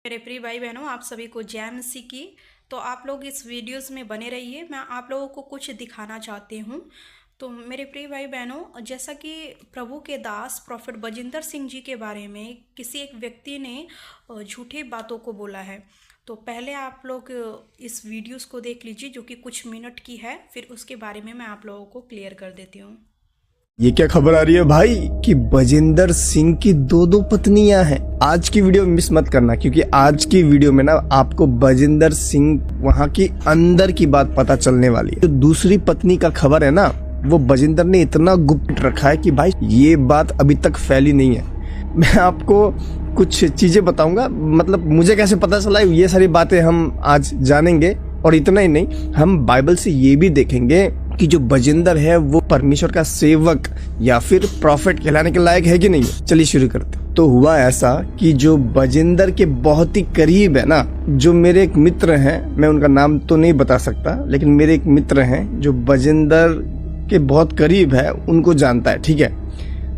मेरे प्रिय भाई बहनों, आप सभी को जय मसीह की। तो आप लोग इस वीडियोस में बने रहिए। मैं आप लोगों को कुछ दिखाना चाहती हूँ। तो मेरे प्रिय भाई बहनों, जैसा कि प्रभु के दास प्रोफेट बजिंदर सिंह जी के बारे में किसी एक व्यक्ति ने झूठी बातों को बोला है। तो पहले आप लोग इस वीडियोस को देख लीजिए, जो कि कुछ मिनट की है, फिर उसके बारे में मैं आप लोगों को क्लियर कर देती हूँ। ये क्या खबर आ रही है भाई कि बजिंदर सिंह की दो पत्नियां हैं। आज की वीडियो मिस मत करना, क्योंकि आज की वीडियो में ना आपको बजिंदर सिंह वहां की अंदर की बात पता चलने वाली है। जो दूसरी पत्नी का खबर है ना, वो बजिंदर ने इतना गुप्त रखा है कि भाई ये बात अभी तक फैली नहीं है। मैं आपको कुछ चीजें बताऊंगा, मतलब मुझे कैसे पता चला, ये सारी बातें हम आज जानेंगे। और इतना ही नहीं, हम बाइबल से ये भी देखेंगे कि जो बजिंदर है वो परमेश्वर का सेवक या फिर प्रॉफिट कहलाने के लायक है कि नहीं। चलिए शुरू करते। तो हुआ ऐसा कि जो बजिंदर के बहुत ही करीब है ना, जो मेरे एक मित्र हैं, मैं उनका नाम तो नहीं बता सकता, लेकिन मेरे एक मित्र हैं जो बजिंदर के बहुत करीब है, उनको जानता है, ठीक है।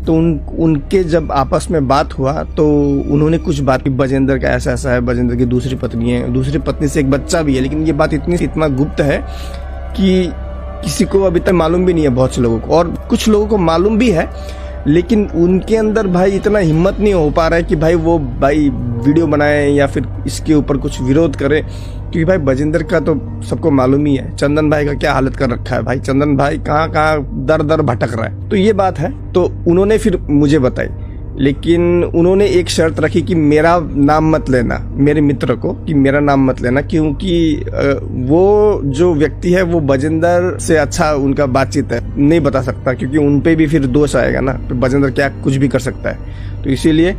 तो उनके जब आपस में बात हुआ तो उन्होंने कुछ बात की, बजिंदर का ऐसा ऐसा है, बजिंदर की दूसरी पत्नी है, दूसरी पत्नी से एक बच्चा भी है। लेकिन ये बात इतना गुप्त है कि किसी को अभी तक मालूम भी नहीं है, बहुत से लोगों को, और कुछ लोगों को मालूम भी है, लेकिन उनके अंदर भाई इतना हिम्मत नहीं हो पा रहा है कि भाई वो वीडियो बनाए या फिर इसके ऊपर कुछ विरोध करे। क्योंकि भाई बजिंदर का तो सबको मालूम ही है, चंदन भाई का क्या हालत कर रखा है। भाई चंदन भाई कहाँ दर भटक रहा है। तो ये बात है। तो उन्होंने फिर मुझे बताई, लेकिन उन्होंने एक शर्त रखी कि मेरा नाम मत लेना, मेरे मित्र को, कि मेरा नाम मत लेना, क्योंकि वो जो व्यक्ति है वो बजिंदर से अच्छा उनका बातचीत है, नहीं बता सकता, क्योंकि उनपे भी फिर दोष आएगा ना, तो बजिंदर क्या कुछ भी कर सकता है। तो इसीलिए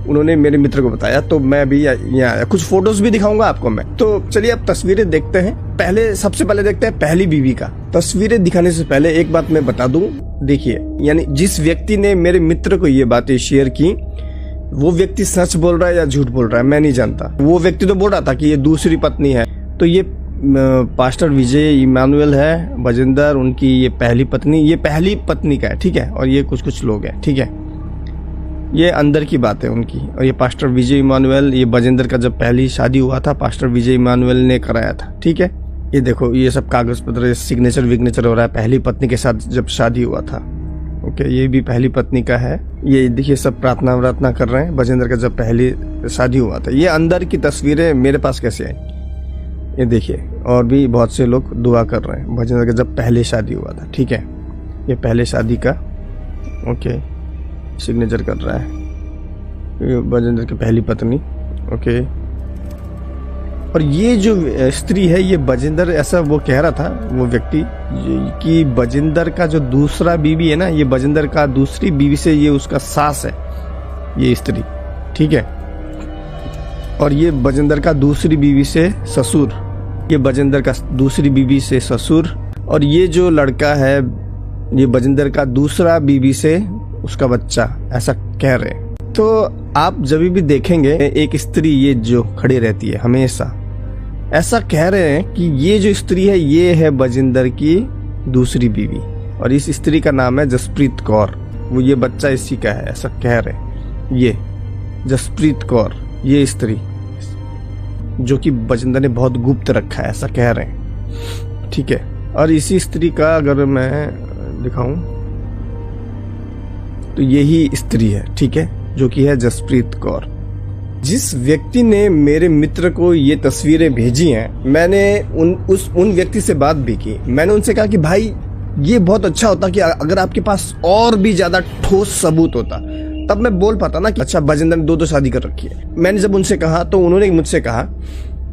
उन्होंने मेरे मित्र को बताया। तो मैं अभी यहाँ आया, कुछ फोटोज भी दिखाऊंगा आपको मैं। तो चलिए अब तस्वीरें देखते हैं। सबसे पहले देखते हैं पहली बीवी का। तस्वीरें दिखाने से पहले एक बात मैं बता दूं, देखिए, यानी जिस व्यक्ति ने मेरे मित्र को ये बातें शेयर की, वो व्यक्ति सच बोल रहा है या झूठ बोल रहा है मैं नहीं जानता। वो व्यक्ति तो बोल रहा था कि ये दूसरी पत्नी है। तो ये पास्टर विजय इमानुएल है, बजिंदर उनकी ये पहली पत्नी का है, ठीक है। और ये कुछ लोग हैं, ठीक है। ये अंदर की बात है उनकी। और ये पास्टर विजय इमानुएल, ये बजिंदर का जब पहली शादी हुआ था, पास्टर विजय इमानुएल ने कराया था, ठीक है। ये देखो, ये सब कागज पत्र, सिग्नेचर विग्नेचर हो रहा है, पहली पत्नी के साथ जब शादी हुआ था। ओके, ये भी पहली पत्नी का है। ये देखिए, सब प्रार्थना कर रहे हैं, बजिंदर का जब पहली शादी हुआ था। ये अंदर की तस्वीरें मेरे पास कैसे आई, ये देखिए। और भी बहुत से लोग दुआ कर रहे हैं, बजिंदर का जब पहले शादी हुआ था, ठीक है। ये पहले शादी का, ओके, सिग्नेचर कर रहा है बजिंदर की पहली पत्नी, ओके। और ये जो स्त्री है, ये बजिंदर, ऐसा वो कह रहा था वो व्यक्ति कि बजिंदर का जो दूसरा बीवी है ना, ये बजिंदर का दूसरी बीवी से ये उसका सास है, ये स्त्री, ठीक है। और ये बजिंदर का दूसरी बीवी से ससुर, ये बजिंदर का दूसरी बीवी से ससुर। और ये जो लड़का है, ये बजिंदर का दूसरा बीवी से उसका बच्चा, ऐसा कह रहे हैं। तो आप जब भी देखेंगे एक स्त्री ये जो खड़ी रहती है, हमेशा ऐसा कह रहे हैं कि ये जो स्त्री है, ये है बजिंदर की दूसरी बीवी, और इस स्त्री का नाम है जसप्रीत कौर, वो ये बच्चा इसी का है, ऐसा कह रहे हैं। ये जसप्रीत कौर, ये स्त्री जो कि बजिंदर ने बहुत गुप्त रखा है, ऐसा कह रहे हैं, ठीक है। और इसी स्त्री का अगर मैं दिखाऊं तो यही स्त्री है, ठीक है, जो कि है जसप्रीत कौर। जिस व्यक्ति ने मेरे मित्र को ये तस्वीरें भेजी हैं, मैंने उन व्यक्ति से बात भी की। मैंने उनसे कहा कि भाई ये बहुत अच्छा होता कि अगर आपके पास और भी ज्यादा ठोस सबूत होता, तब मैं बोल पाता ना कि अच्छा बजिंदर ने दो शादी कर रखी है। मैंने जब उनसे कहा तो उन्होंने मुझसे कहा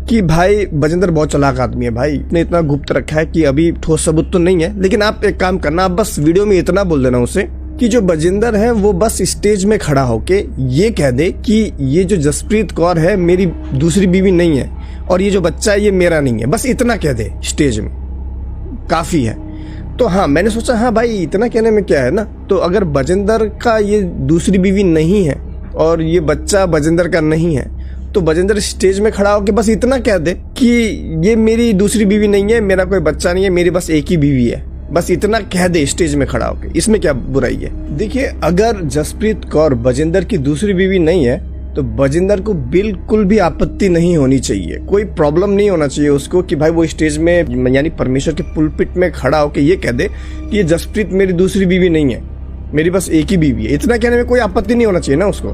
कि भाई बजिंदर बहुत चालाक आदमी है, भाई ने इतना गुप्त रखा है कि अभी ठोस सबूत तो नहीं है। लेकिन आप एक काम करना, आप बस वीडियो में इतना बोल देना उसे कि जो बजिंदर है वो बस स्टेज में खड़ा होके ये कह दे कि ये जो जसप्रीत कौर है मेरी दूसरी बीवी नहीं है, और ये जो बच्चा है ये मेरा नहीं है, बस इतना कह दे स्टेज में, काफी है। तो हाँ, मैंने सोचा हाँ भाई इतना कहने में क्या है ना। तो अगर बजिंदर का ये दूसरी बीवी नहीं है और ये बच्चा बजिंदर का नहीं है, तो बजिंदर स्टेज में खड़ा होकर बस इतना कह दे कि ये मेरी दूसरी बीवी नहीं है, मेरा कोई बच्चा नहीं है, मेरी बस एक ही बीवी है, बस इतना कह दे स्टेज में खड़ा होकर। इसमें क्या बुराई है। देखिए, अगर जसप्रीत कौर बजिंदर की दूसरी बीवी नहीं है तो बजिंदर को बिल्कुल भी आपत्ति नहीं होनी चाहिए, कोई प्रॉब्लम नहीं होना चाहिए उसको कि भाई वो स्टेज में यानी परमेश्वर के पुलपिट में खड़ा होकर ये कह दे कि ये जसप्रीत मेरी दूसरी बीवी नहीं है, मेरी बस एक ही बीवी है। इतना कहने में कोई आपत्ति नहीं होना चाहिए ना उसको,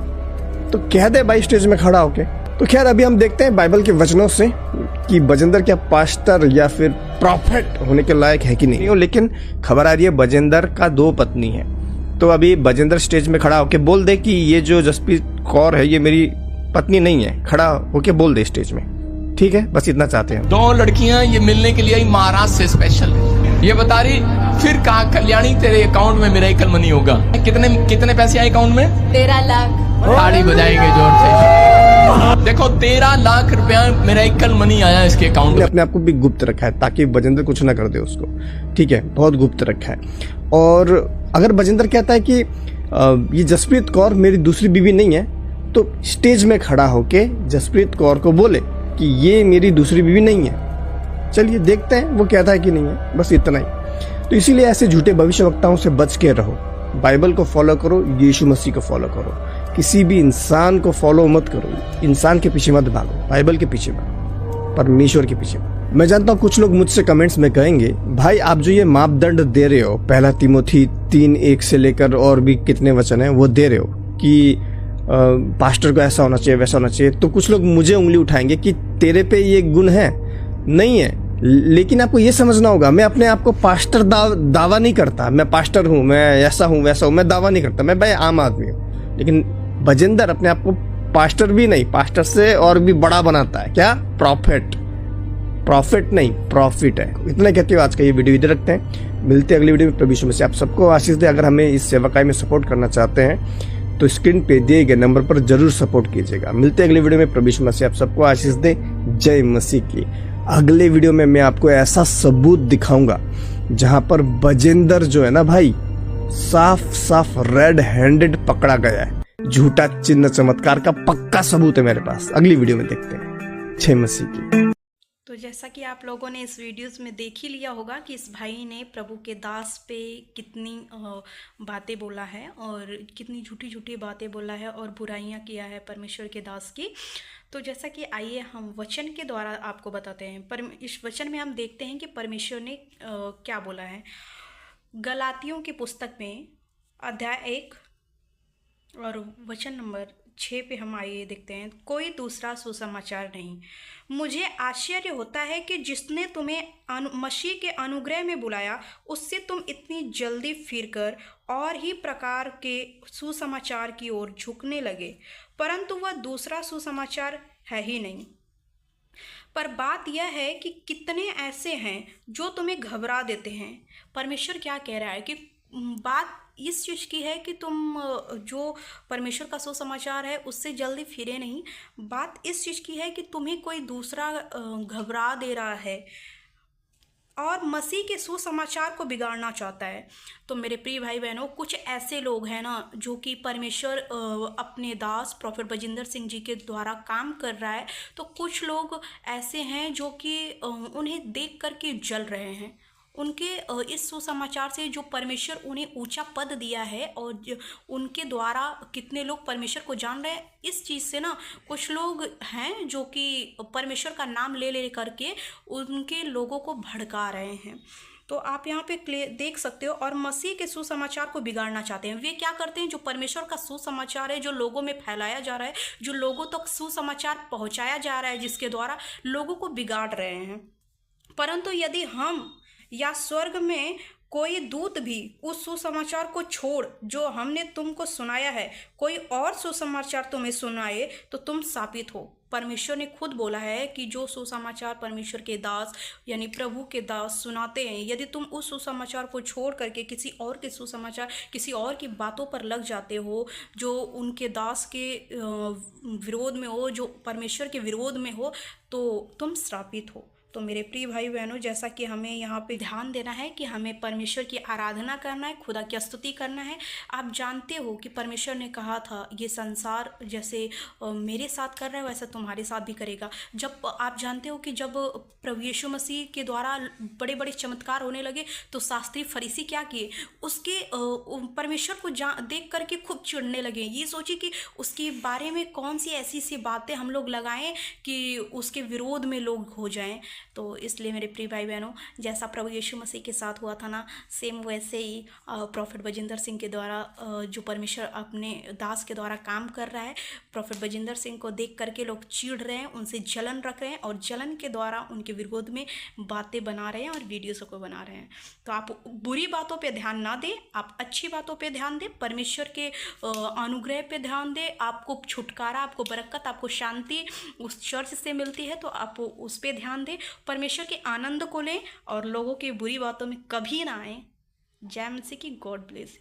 तो कह दे भाई स्टेज में खड़ा होके। तो खैर अभी हम देखते हैं बाइबल के वचनों से कि बजिंदर क्या पास्टर या फिर प्रॉफेट होने के लायक है कि नहीं हो। लेकिन खबर आ रही है बजिंदर का 2 पत्नी है, तो अभी बजिंदर स्टेज में खड़ा होके बोल दे कि ये जो जसप्रीत कौर है ये मेरी पत्नी नहीं है, खड़ा होके बोल दे स्टेज में, ठीक है, बस इतना चाहते हैं। 2 लड़कियां ये मिलने के लिए आई महाराष्ट्र से स्पेशल, ये बता रही फिर कहा कल्याणी तेरे अकाउंट में मिरेकल मनी होगा। कितने पैसे आए अकाउंट में? 13 लाख। ताड़ी बजाएंगे जोर से। देखो 13 लाख रुपया मिरेकल मनी आया इसके अकाउंट में। अपने आप को भी गुप्त रखा है ताकि बजिंदर कुछ ना कर दे उसको, ठीक है, बहुत गुप्त रखा है। और अगर बजिंदर कहता है कि ये जसप्रीत कौर मेरी दूसरी बीवी नहीं है, तो स्टेज में खड़ा होके जसप्रीत कौर को बोले कि ये मेरी दूसरी बीवी नहीं है। चलिए देखते हैं वो कहता है कि नहीं है, बस इतना ही। तो इसीलिए ऐसे झूठे भविष्यवक्ताओं से बच के रहो, बाइबल को फॉलो करो, यीशु मसीह को फॉलो करो, किसी भी इंसान को फॉलो मत करो, इंसान के पीछे मत भागो, बाइबल के पीछे भागो, परमेश्वर के पीछे भागो। मैं जानता हूँ कुछ लोग मुझसे कमेंट्स में कहेंगे भाई आप जो ये मापदंड दे रहे हो, 1 तीमुथी 3:1 से लेकर और भी कितने वचन है वो दे रहे हो कि पास्टर को ऐसा होना चाहिए वैसा होना चाहिए, तो कुछ लोग मुझे उंगली उठाएंगे कि तेरे पे ये गुण है, नहीं है। लेकिन आपको ये समझना होगा, मैं अपने आप को पास्टर दावा नहीं करता, मैं पास्टर हूँ, मैं ऐसा हूँ वैसा हूँ, मैं दावा नहीं करता, मैं भाई आम आदमी हूँ। लेकिन बजिंदर अपने आप को पास्टर भी नहीं, पास्टर से और भी बड़ा बनाता है, क्या? प्रॉफिट नहीं, प्रॉफिट है। इतना कहते हो आज का ये वीडियो इधर रखते हैं, मिलते हैं अगली वीडियो में। प्रभु यीशु मसीह आप सबको आशीष दे। अगर हमें इस सेवकाई में सपोर्ट करना चाहते हैं तो स्क्रीन पे दिए गए नंबर पर जरूर सपोर्ट कीजिएगा। मिलते हैं अगली वीडियो में। प्रभु यीशु मसीह आप सबको आशीष दे। जय मसीह की। अगले वीडियो में मैं आपको ऐसा सबूत दिखाऊंगा जहां पर बजिंदर जो है ना भाई, साफ साफ रेड हैंडेड पकड़ा गया है। झूठा चिन्ह चमत्कार का पक्का सबूत है मेरे पास। अगली वीडियो में देखते हैं। जय मसीह की। तो जैसा कि आप लोगों ने इस वीडियोस में देख ही लिया होगा कि इस भाई ने प्रभु के दास पे कितनी बातें बोला है और कितनी झूठी झूठी बातें बोला है और बुराइयां किया है परमेश्वर के दास की। तो जैसा कि आइए हम वचन के द्वारा आपको बताते हैं। पर इस वचन में हम देखते हैं कि परमेश्वर ने क्या बोला है। गलातियों की पुस्तक में अध्याय 1 और वचन नंबर 6 पे हम आइए देखते हैं। कोई दूसरा सुसमाचार नहीं। मुझे आश्चर्य होता है कि जिसने तुम्हें मसीह के अनुग्रह में बुलाया उससे तुम इतनी जल्दी फिरकर और ही प्रकार के सुसमाचार की ओर झुकने लगे, परंतु वह दूसरा सुसमाचार है ही नहीं। पर बात यह है कि कितने ऐसे हैं जो तुम्हें घबरा देते हैं। परमेश्वर क्या कह रहा है कि बात इस चीज़ की है कि तुम जो परमेश्वर का सुसमाचार है उससे जल्दी फिरे नहीं। बात इस चीज़ की है कि तुम्हें कोई दूसरा घबरा दे रहा है और मसीह के सुसमाचार को बिगाड़ना चाहता है। तो मेरे प्रिय भाई बहनों, कुछ ऐसे लोग हैं ना जो कि परमेश्वर अपने दास प्रॉफेट बजिंदर सिंह जी के द्वारा काम कर रहा है। तो कुछ लोग ऐसे हैं जो कि उन्हें देख करके जल रहे हैं। उनके इस सुसमाचार से जो परमेश्वर उन्हें ऊंचा पद दिया है और उनके द्वारा कितने लोग परमेश्वर को जान रहे हैं, इस चीज़ से ना कुछ लोग हैं जो कि परमेश्वर का नाम ले ले करके उनके लोगों को भड़का रहे हैं। तो आप यहाँ पे देख सकते हो, और मसीह के सुसमाचार को बिगाड़ना चाहते हैं। वे क्या करते हैं? जो परमेश्वर का सुसमाचार है, जो लोगों में फैलाया जा रहा है, जो लोगों तक सुसमाचार पहुँचाया जा रहा है, जिसके द्वारा लोगों को बिगाड़ रहे हैं। परंतु यदि हम या स्वर्ग में कोई दूत भी उस सुसमाचार को छोड़ जो हमने तुमको सुनाया है, कोई और सुसमाचार तुम्हें सुनाए तो तुम शापित हो। परमेश्वर ने खुद बोला है कि जो सुसमाचार परमेश्वर के दास यानी प्रभु के दास सुनाते हैं, यदि तुम उस सुसमाचार को छोड़ करके किसी और के सुसमाचार, किसी और की बातों पर लग जाते हो, जो उनके दास के विरोध में हो, जो परमेश्वर के विरोध में हो, तो तुम श्रापित हो। तो मेरे प्रिय भाई बहनों, जैसा कि हमें यहाँ पे ध्यान देना है कि हमें परमेश्वर की आराधना करना है, खुदा की स्तुति करना है। आप जानते हो कि परमेश्वर ने कहा था ये संसार जैसे मेरे साथ कर रहा है वैसा तुम्हारे साथ भी करेगा। जब आप जानते हो कि जब प्रभु यीशु मसीह के द्वारा बड़े बड़े चमत्कार होने लगे तो शास्त्री फरीसी क्या किए, उसके परमेश्वर को देख करके खूब चिढ़ने लगे। ये सोचिए कि उसके बारे में कौन सी ऐसी सी बातें हम लोग लगाएं कि उसके विरोध में लोग हो जाएं। तो इसलिए मेरे प्रिय भाई बहनों, जैसा प्रभु यीशु मसीह के साथ हुआ था ना, सेम वैसे ही प्रॉफिट बजिंदर सिंह के द्वारा जो परमेश्वर अपने दास के द्वारा काम कर रहा है, प्रॉफिट बजिंदर सिंह को देख करके लोग चिढ़ रहे हैं, उनसे जलन रख रहे हैं और जलन के द्वारा उनके विरोध में बातें बना रहे हैं और वीडियोज़ को बना रहे हैं। तो आप बुरी बातों पे ध्यान ना दें, आप अच्छी बातों पे ध्यान दें, परमेश्वर के अनुग्रह पे ध्यान दें। आपको छुटकारा, आपको बरकत, आपको शांति उस चर्च से मिलती है, तो आप उस पर ध्यान दें, परमेश्वर के आनंद को लें और लोगों की बुरी बातों में कभी ना आए। जय मसीह की। God bless.